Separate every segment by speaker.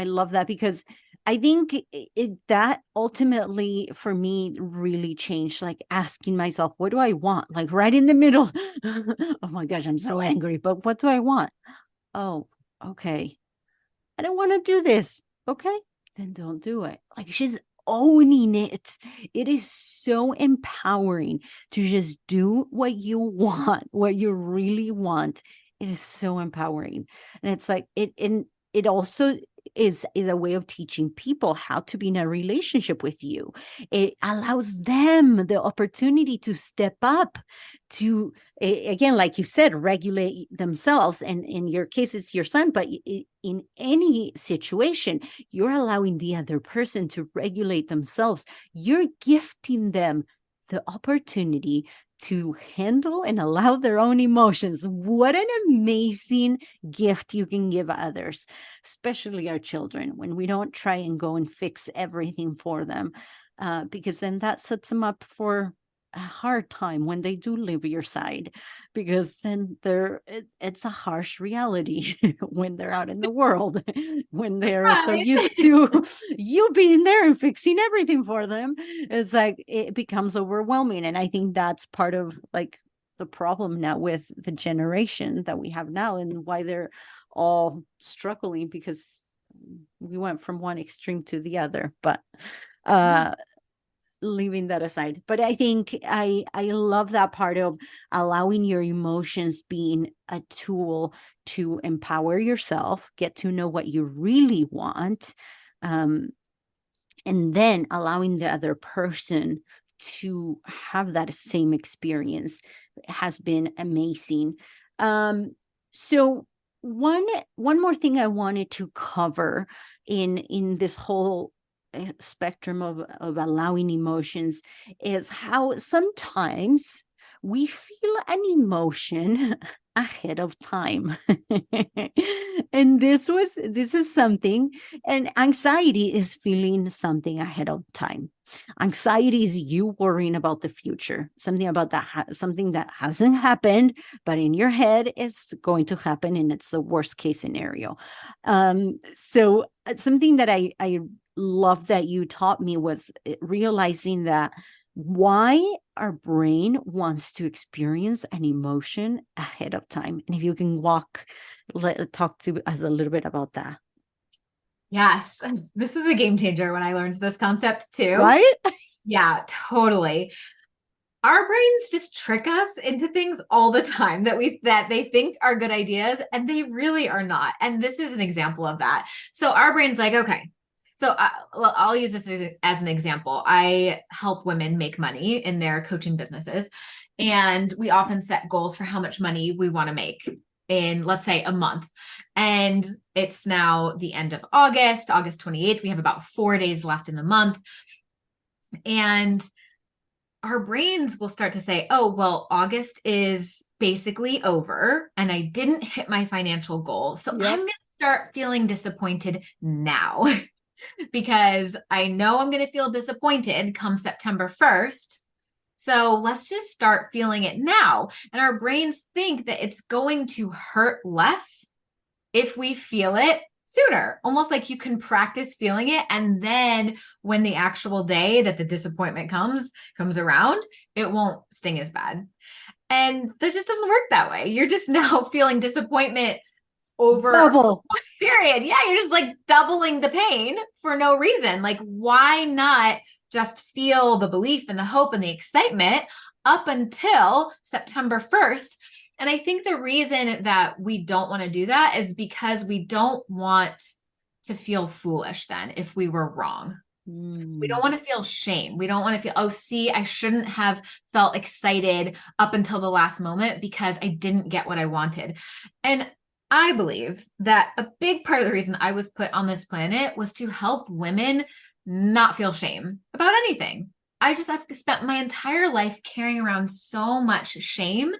Speaker 1: I love that because I think that ultimately for me really changed, like asking myself, what do I want? Like right in the middle. Oh my gosh, I'm so angry, but what do I want? Oh, okay. I don't want to do this. Okay, then don't do it. Like she's owning it. It is so empowering to just do what you want, what you really want. It is so empowering. And it's like it also is a way of teaching people how to be in a relationship with you. It allows them the opportunity to step up, to again, like you said, regulate themselves. And in your case it's your son, but in any situation you're allowing the other person to regulate themselves. You're gifting them the opportunity to handle and allow their own emotions. What an amazing gift you can give others, especially our children, when we don't try and go and fix everything for them, because then that sets them up for a hard time when they do leave your side, because then it's a harsh reality when they're out in the world, when they're so
Speaker 2: Right.
Speaker 1: used to you being there and fixing everything for them. It's like it becomes overwhelming. And I think that's part of like the problem now with the generation that we have now, and why they're all struggling, because we went from one extreme to the other. But uh leaving that aside, but I think I love that part of allowing your emotions being a tool to empower yourself, get to know what you really want, um and then allowing the other person to have that same experience has been amazing. So one more thing I wanted to cover in this whole spectrum of allowing emotions is how sometimes we feel an emotion ahead of time. And this is something, and anxiety is feeling something ahead of time. Anxiety is you worrying about the future, something about that, something that hasn't happened, but in your head is going to happen, and it's the worst case scenario. So something that I love that you taught me was realizing that why our brain wants to experience an emotion ahead of time. And if you can talk to us a little bit about that.
Speaker 2: Yes. This was a game changer when I learned this concept too.
Speaker 1: Right?
Speaker 2: Yeah, totally. Our brains just trick us into things all the time that they think are good ideas and they really are not. And this is an example of that. So our brain's like, okay, so I'll use this as an example. I help women make money in their coaching businesses, and we often set goals for how much money we want to make in, let's say, a month. And it's now the end of August, August 28th. We have about 4 days left in the month. And our brains will start to say, oh, well, August is basically over and I didn't hit my financial goal. So I'm
Speaker 1: Yep.
Speaker 2: going to start feeling disappointed now because I know I'm going to feel disappointed come September 1st. So let's just start feeling it now. And our brains think that it's going to hurt less if we feel it sooner, almost like you can practice feeling it. And then when the actual day that the disappointment comes around, it won't sting as bad. And that just doesn't work that way. You're just now feeling disappointment over a
Speaker 1: Double.
Speaker 2: period. Yeah, you're just like doubling the pain for no reason. Like, why not just feel the belief and the hope and the excitement up until September 1st? And I think the reason that we don't want to do that is because we don't want to feel foolish then if we were wrong. We don't
Speaker 1: Mm.
Speaker 2: want to feel shame. We don't want to feel, oh, see, I shouldn't have felt excited up until the last moment because I didn't get what I wanted. And I believe that a big part of the reason I was put on this planet was to help women not feel shame about anything. I just have spent my entire life carrying around so much shame,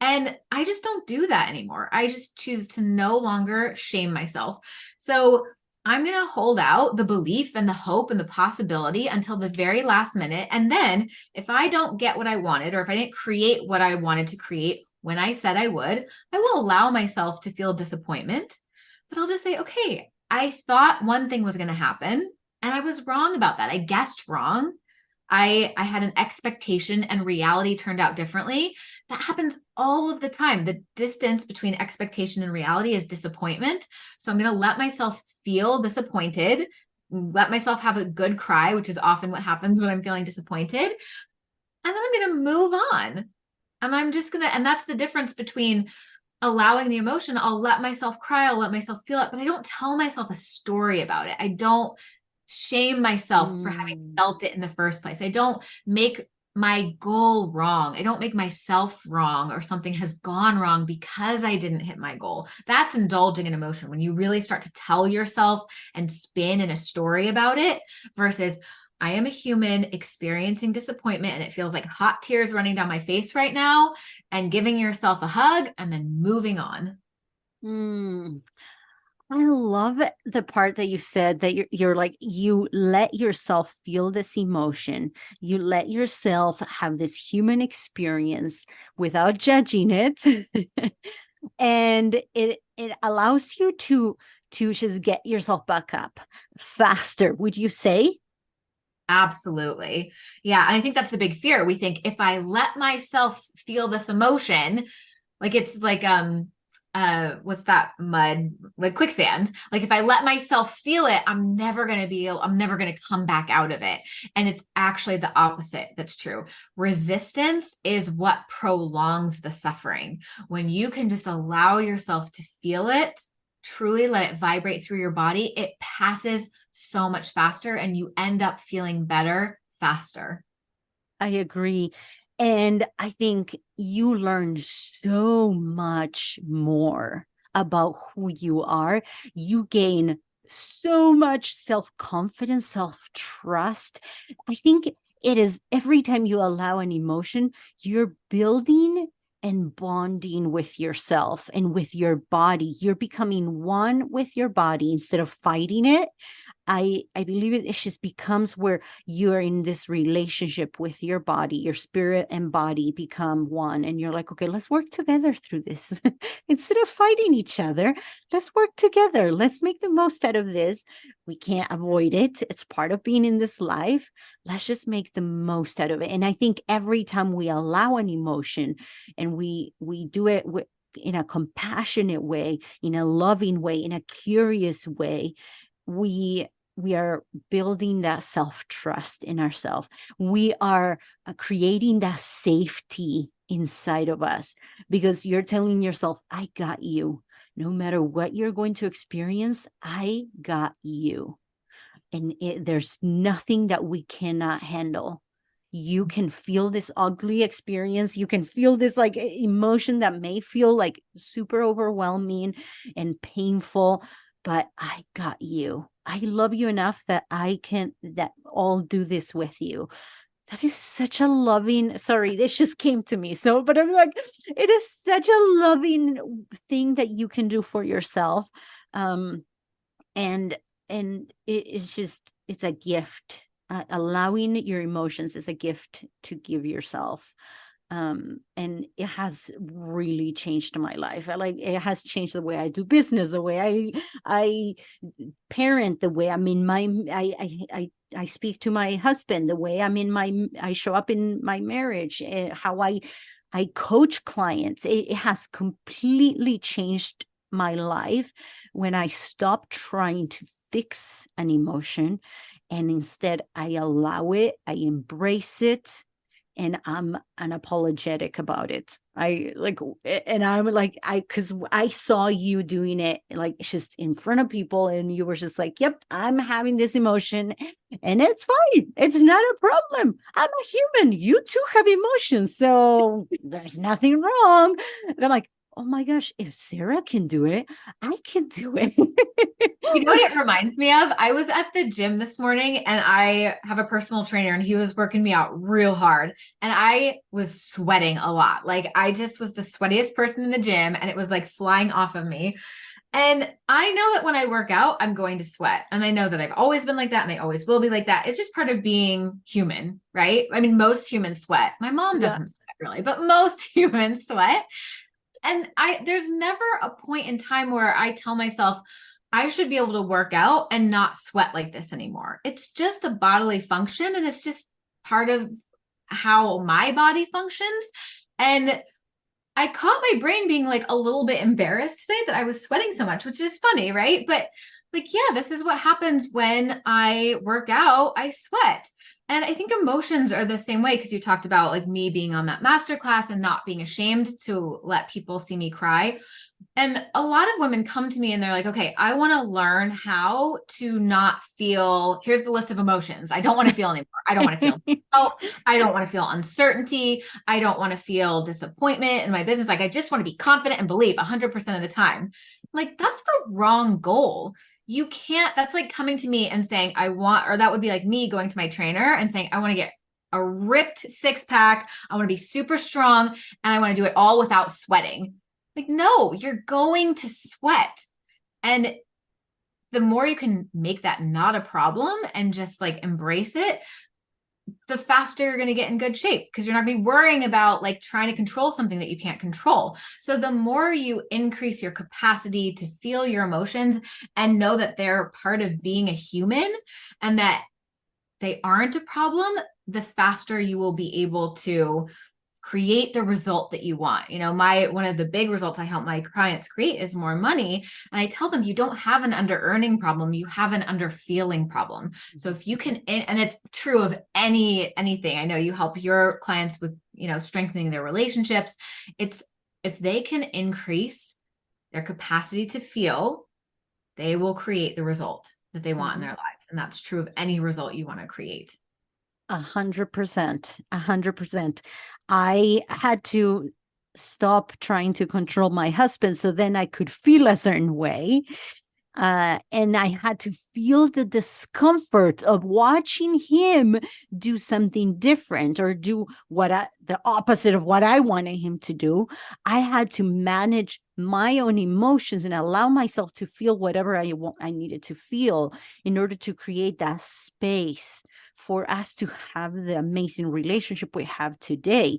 Speaker 2: and I just don't do that anymore. I just choose to no longer shame myself. So I'm going to hold out the belief and the hope and the possibility until the very last minute. And then if I don't get what I wanted, or if I didn't create what I wanted to create when I said I would, I will allow myself to feel disappointment. But I'll just say, okay, I thought one thing was going to happen and I was wrong about that. I guessed wrong. I had an expectation and reality turned out differently. That happens all of the time. The distance between expectation and reality is disappointment. So I'm going to let myself feel disappointed, let myself have a good cry, which is often what happens when I'm feeling disappointed. And then I'm going to move on. And I'm just going to, and that's the difference between allowing the emotion. I'll let myself cry, I'll let myself feel it, but I don't tell myself a story about it. I don't shame myself for having
Speaker 1: Mm.
Speaker 2: felt it in the first place. I don't make my goal wrong. I don't make myself wrong or something has gone wrong because I didn't hit my goal. That's indulging in emotion when you really start to tell yourself and spin in a story about it versus I am a human experiencing disappointment and it feels like hot tears running down my face right now and giving yourself a hug and then moving on.
Speaker 1: Mm. I love the part that you said that you're like you let yourself feel this emotion. You let yourself have this human experience without judging it. And it allows you to just get yourself back up faster, would you say?
Speaker 2: Absolutely. Yeah. And I think that's the big fear. We think if I let myself feel this emotion, like it's like what's that mud? Like quicksand. Like if I let myself feel it, I'm never gonna come back out of it. And it's actually the opposite that's true. Resistance is what prolongs the suffering. When you can just allow yourself to feel it, truly let it vibrate through your body, it passes so much faster and you end up feeling better faster.
Speaker 1: I agree. And I think you learn so much more about who you are. You gain so much self-confidence, self-trust. I think it is every time you allow an emotion, you're building and bonding with yourself and with your body. You're becoming one with your body instead of fighting it. I believe it just becomes where you're in this relationship with your body, your spirit and body become one. And you're like, okay, let's work together through this. Instead of fighting each other, let's work together. Let's make the most out of this. We can't avoid it. It's part of being in this life. Let's just make the most out of it. And I think every time we allow an emotion and we do it in a compassionate way, in a loving way, in a curious way, we we are building that self-trust in ourselves. We are creating that safety inside of us because you're telling yourself, I got you. No matter what you're going to experience, I got you. And there's nothing that we cannot handle. You can feel this ugly experience. You can feel this like emotion that may feel like super overwhelming and painful, but I got you. I love you enough that that I'll do this with you. That is such a loving, sorry, this just came to me. So, but I'm like, it is such a loving thing that you can do for yourself. Um, and it's just it's a gift. Allowing your emotions is a gift to give yourself. And it has really changed my life. It has changed the way I do business, the way I parent, the way I'm in my I speak to my husband, the way I show up in my marriage, how I coach clients. It has completely changed my life when I stopped trying to fix an emotion and instead I allow it, I embrace it, and I'm unapologetic about it. And I'm like, because I saw you doing it like just in front of people, and you were just like, yep, I'm having this emotion, and it's fine. It's not a problem. I'm a human. You too have emotions. So there's nothing wrong. And I'm like, oh my gosh, if Sarah can do it, I can do it.
Speaker 2: You know what it reminds me of? I was at the gym this morning and I have a personal trainer and he was working me out real hard and I was sweating a lot. Like I just was the sweatiest person in the gym and it was like flying off of me. And I know that when I work out, I'm going to sweat. And I know that I've always been like that and I always will be like that. It's just part of being human, right? I mean, most humans sweat. My mom
Speaker 1: Yeah.
Speaker 2: doesn't sweat really, but most humans sweat. And there's never a point in time where I tell myself, I should be able to work out and not sweat like this anymore. It's just a bodily function and it's just part of how my body functions. And I caught my brain being like a little bit embarrassed today that I was sweating so much, which is funny, right? But like, yeah, this is what happens when I work out, I sweat. And I think emotions are the same way because you talked about like me being on that masterclass and not being ashamed to let people see me cry. And a lot of women come to me and they're like, okay, I want to learn how to not feel. Here's the list of emotions. I don't want to feel anymore. I don't want to feel oh, I don't want to feel uncertainty. I don't want to feel disappointment in my business. Like, I just want to be confident and believe 100% of the time. Like, that's the wrong goal. You can't, that's like coming to me and saying, I want, or that would be like me going to my trainer and saying, I want to get a ripped 6-pack. I want to be super strong and I want to do it all without sweating. Like, no, you're going to sweat. And the more you can make that not a problem and just like embrace it, the faster you're going to get in good shape because you're not going to be worrying about like trying to control something that you can't control. So the more you increase your capacity to feel your emotions and know that they're part of being a human and that they aren't a problem, the faster you will be able to create the result that you want. You know, one of the big results I help my clients create is more money. And I tell them, you don't have an under earning problem, you have an under feeling problem. So if you can, and it's true of anything. I know you help your clients with, you know, strengthening their relationships. It's if they can increase their capacity to feel, they will create the result that they want in their lives. And that's true of any result you want to create.
Speaker 1: 100%, 100%. I had to stop trying to control my husband so then I could feel a certain way. And I had to feel the discomfort of watching him do something different or do the opposite of what I wanted him to do. I had to manage my own emotions and allow myself to feel whatever I needed to feel in order to create that space for us to have the amazing relationship we have today,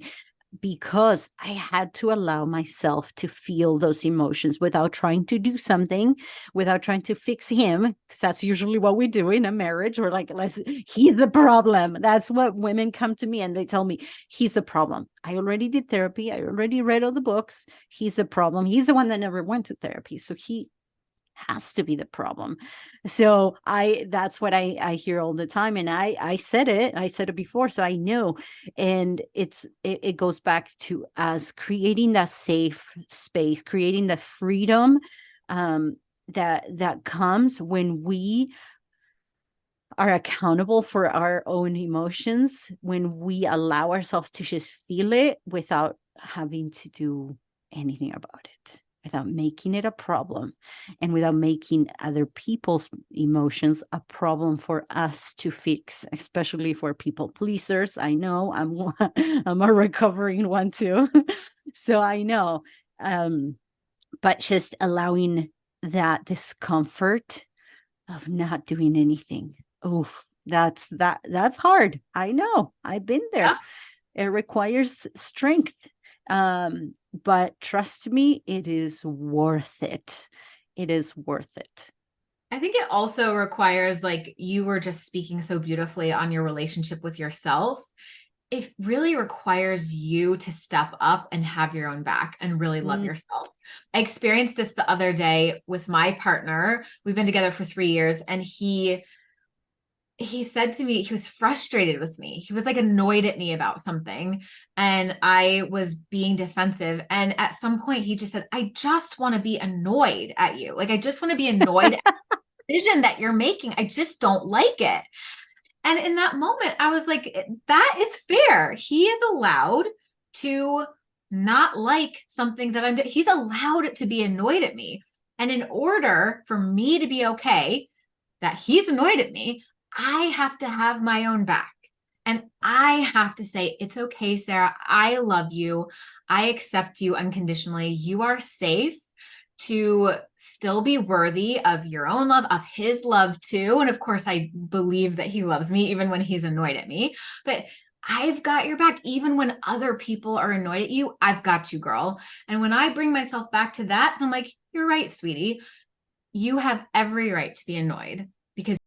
Speaker 1: because I had to allow myself to feel those emotions without trying to do something, without trying to fix him, because that's usually what we do in a marriage. We're like, he's the problem. That's what women come to me and they tell me, he's the problem. I already did therapy. I already read all the books. He's the problem. He's the one that never went to therapy. So he has to be the problem. So that's what I hear all the time. And I said it before, so I know. And it goes back to us creating that safe space, creating the freedom that comes when we are accountable for our own emotions, when we allow ourselves to just feel it without having to do anything about it, without making it a problem, and without making other people's emotions a problem for us to fix, especially for people pleasers. I know I'm a recovering one too. So I know, but just allowing that discomfort of not doing anything. Oh, that's hard. I know. I've been there.
Speaker 2: Yeah.
Speaker 1: It requires strength. But trust me, it is worth it. It is worth it.
Speaker 2: I think it also requires, like you were just speaking so beautifully on your relationship with yourself. It really requires you to step up and have your own back and really love yourself. I experienced this the other day with my partner. We've been together for 3 years, and he said to me, he was frustrated with me. He was like annoyed at me about something, and I was being defensive. And at some point he just said, I just want to be annoyed at you. Like, I just want to be annoyed at the decision that you're making. I just don't like it. And in that moment, I was like, that is fair. He is allowed to not like something that I'm doing. He's allowed to be annoyed at me. And in order for me to be okay that he's annoyed at me, I have to have my own back. And I have to say, it's okay, Sarah. I love you. I accept you unconditionally. You are safe to still be worthy of your own love, of his love too. And of course, I believe that he loves me even when he's annoyed at me. But I've got your back. Even when other people are annoyed at you, I've got you, girl. And when I bring myself back to that, I'm like, you're right, sweetie. you have every right to be annoyed because